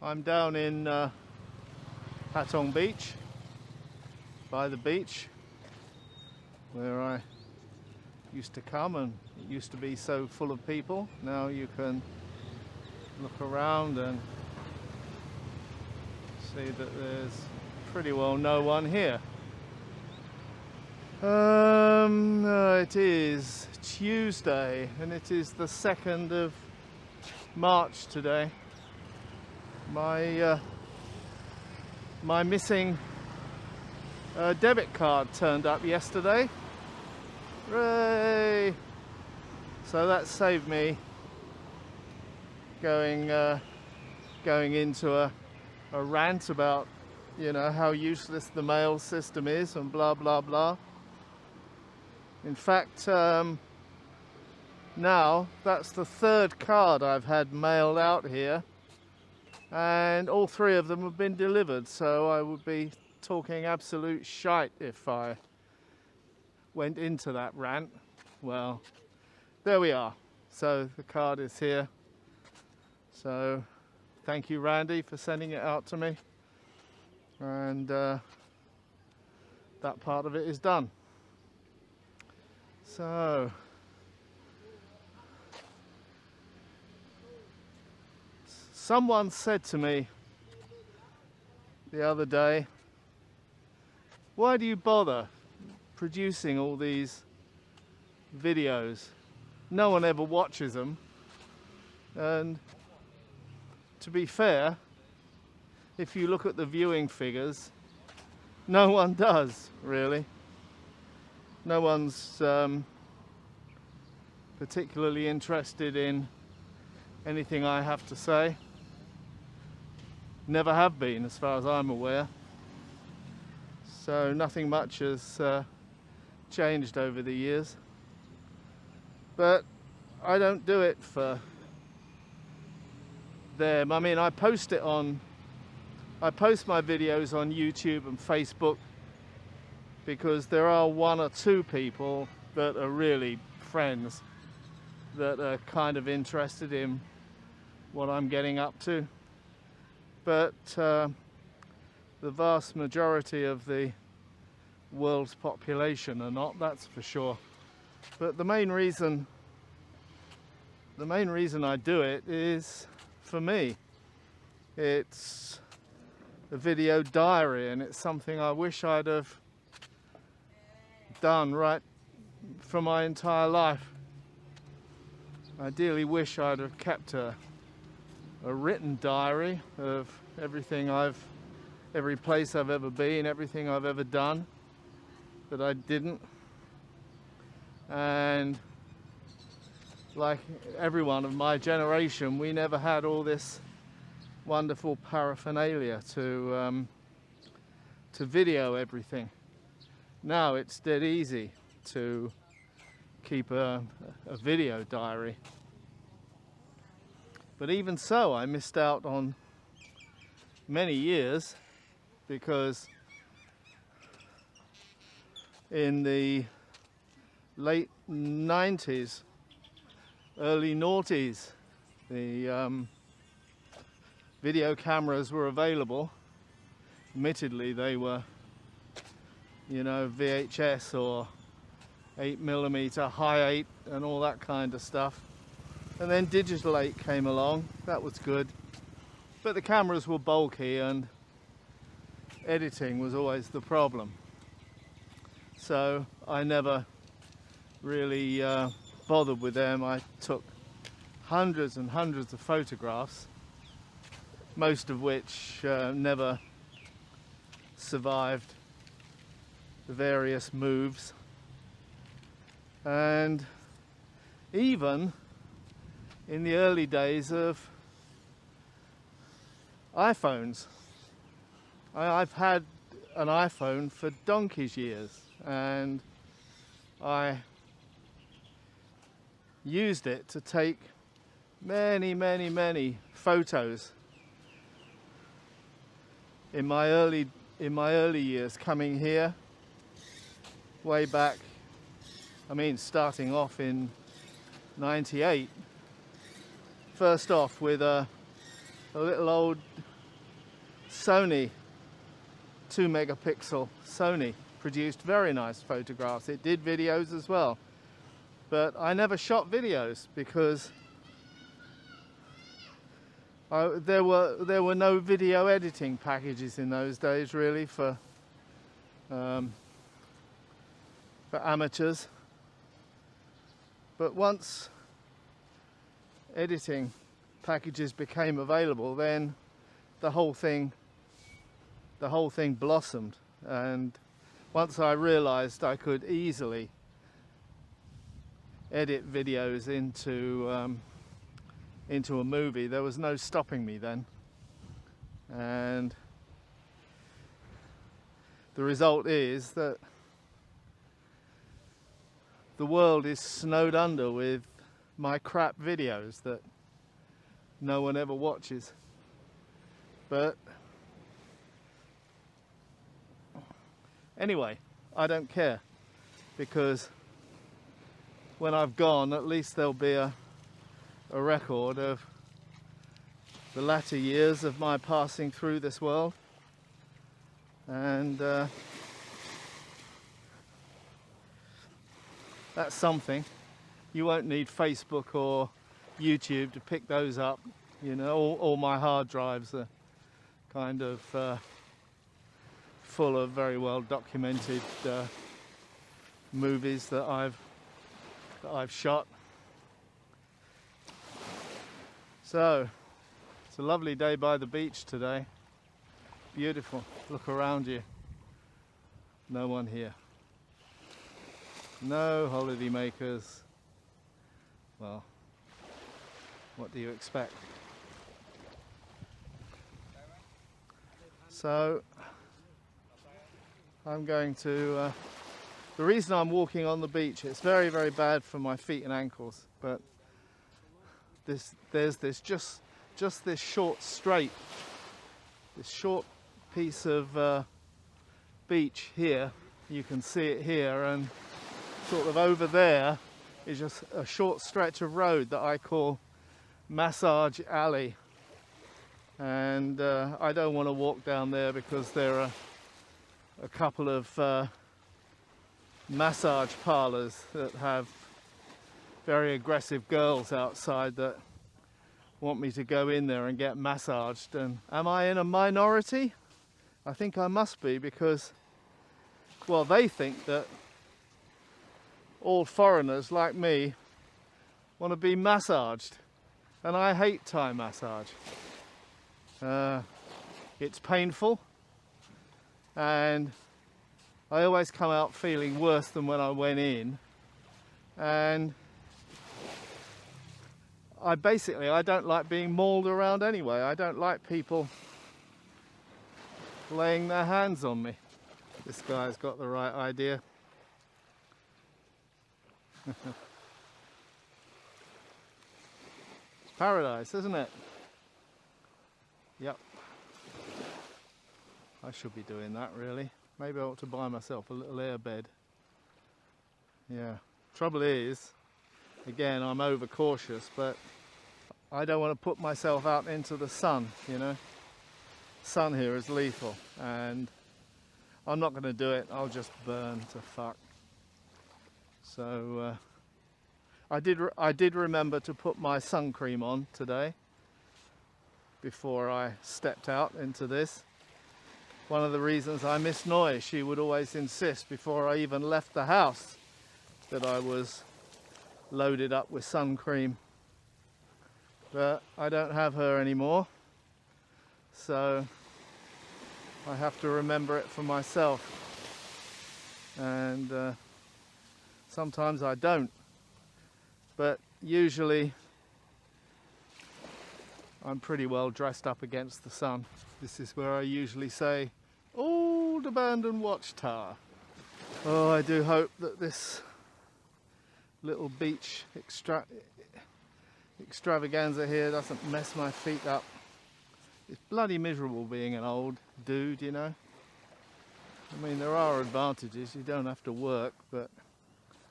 I'm down in Patong Beach, by the beach, where I used to come, and it used to be so full of people. Now you can look around and see that there's pretty well no one here. It is Tuesday, and it is the 2nd of March today. My missing debit card turned up yesterday. Hooray! So that saved me going into a rant about, how useless the mail system is and blah blah blah. In fact, now that's the 3rd card I've had mailed out here, and all 3 of them have been delivered, so I would be talking absolute shite if I went into that rant. Well, there we are. So the card is here. So thank you, Randy, for sending it out to me, and that part of it is done. So someone said to me the other day, why do you bother producing all these videos? No one ever watches them. And to be fair, if you look at the viewing figures, no one does, really. No one's particularly interested in anything I have to say. Never have been, as far as I'm aware. So nothing much has changed over the years. But I don't do it for them. I mean, I post my videos on YouTube and Facebook because there are 1 or 2 people that are really friends that are kind of interested in what I'm getting up to. But the vast majority of the world's population are not, that's for sure. But the main reason I do it is for me. It's a video diary, and it's something I wish I'd have done right for my entire life. I ideally wish I'd have kept a written diary of every place I've ever been, everything I've ever done, but I didn't. And like everyone of my generation, we never had all this wonderful paraphernalia to video everything. Now it's dead easy to keep a video diary. But even so, I missed out on many years, because in the late 90s, early noughties, the video cameras were available. Admittedly, they were, VHS or 8mm high 8 and all that kind of stuff. And then digital 8 came along. That was good. But the cameras were bulky and editing was always the problem. So I never really bothered with them. I took hundreds and hundreds of photographs, most of which never survived the various moves. And even in the early days of iPhones, I've had an iPhone for donkey's years, and I used it to take many photos in my early years coming here, way back. I mean, starting off in '98, first off with a little old Sony 2 megapixel Sony produced very nice photographs. It did videos as well, but I never shot videos because there were no video editing packages in those days really for amateurs. But once editing packages became available, then the whole thing blossomed. And once I realized I could easily edit videos into a movie, there was no stopping me then. And the result is that the world is snowed under with my crap videos that no one ever watches. But anyway, I don't care, because when I've gone, at least there'll be a record of the latter years of my passing through this world. And that's something. You won't need Facebook or YouTube to pick those up. You know, all my hard drives are kind of full of very well documented movies that I've shot. So it's a lovely day by the beach today. Beautiful. Look around you. No one here. No holiday makers. Well, what do you expect? So I'm going to the reason I'm walking on the beach, it's very, very bad for my feet and ankles, but there's this just this short straight, this short piece of beach here. You can see it here, and sort of over there is just a short stretch of road that I call Massage Alley. And I don't want to walk down there because there are a couple of massage parlors that have very aggressive girls outside that want me to go in there and get massaged. And am I in a minority? I think I must be, because, well, they think that all foreigners like me want to be massaged, and I hate Thai massage. It's painful, and I always come out feeling worse than when I went in. And I don't like being mauled around anyway. I don't like people laying their hands on me. This guy's got the right idea. It's paradise, isn't it? Yep. I should be doing that really. Maybe I ought to buy myself a little air bed. Yeah. Trouble is, again, I'm overcautious, but I don't want to put myself out into the sun, you know. Sun here is lethal, and I'm not going to do it. I'll just burn to fuck. So I did remember to put my sun cream on today before I stepped out into this. One of the reasons I miss Noone, she would always insist before I even left the house that I was loaded up with sun cream. But I don't have her anymore, so I have to remember it for myself. And sometimes I don't, but usually I'm pretty well dressed up against the sun. This is where I usually say, old abandoned watchtower. Oh, I do hope that this little beach extravaganza here doesn't mess my feet up. It's bloody miserable being an old dude, you know. I mean, there are advantages. You don't have to work, but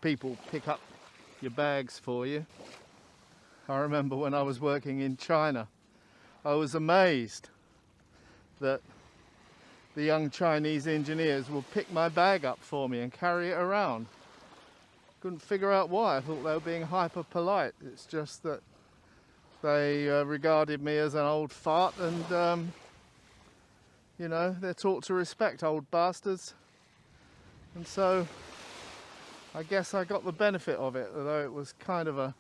people pick up your bags for you. I remember when I was working in China, I was amazed that the young Chinese engineers will pick my bag up for me and carry it around. Couldn't figure out why. I thought they were being hyper polite. It's just that they regarded me as an old fart, and you know, they're taught to respect old bastards. And so I guess I got the benefit of it, although it was kind of a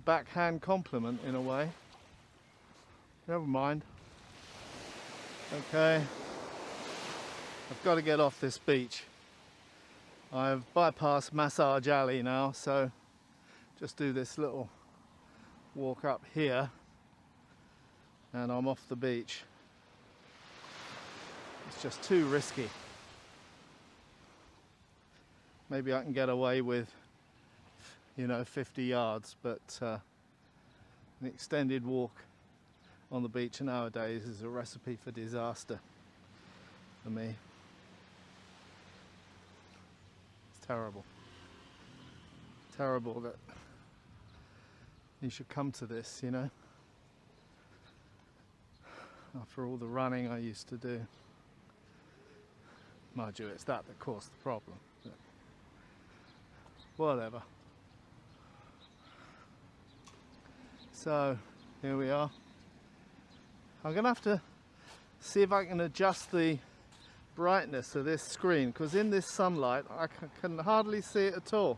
backhand compliment in a way. Never mind. Okay, I've got to get off this beach. I've bypassed Massage Alley now, so just do this little walk up here and I'm off the beach. It's just too risky. Maybe I can get away with, you know, 50 yards, but an extended walk on the beach nowadays is a recipe for disaster for me. It's terrible. Terrible that you should come to this, you know, after all the running I used to do. Mind you, it's that caused the problem. But whatever. So here we are. I'm gonna have to see if I can adjust the brightness of this screen, because in this sunlight I can hardly see it at all.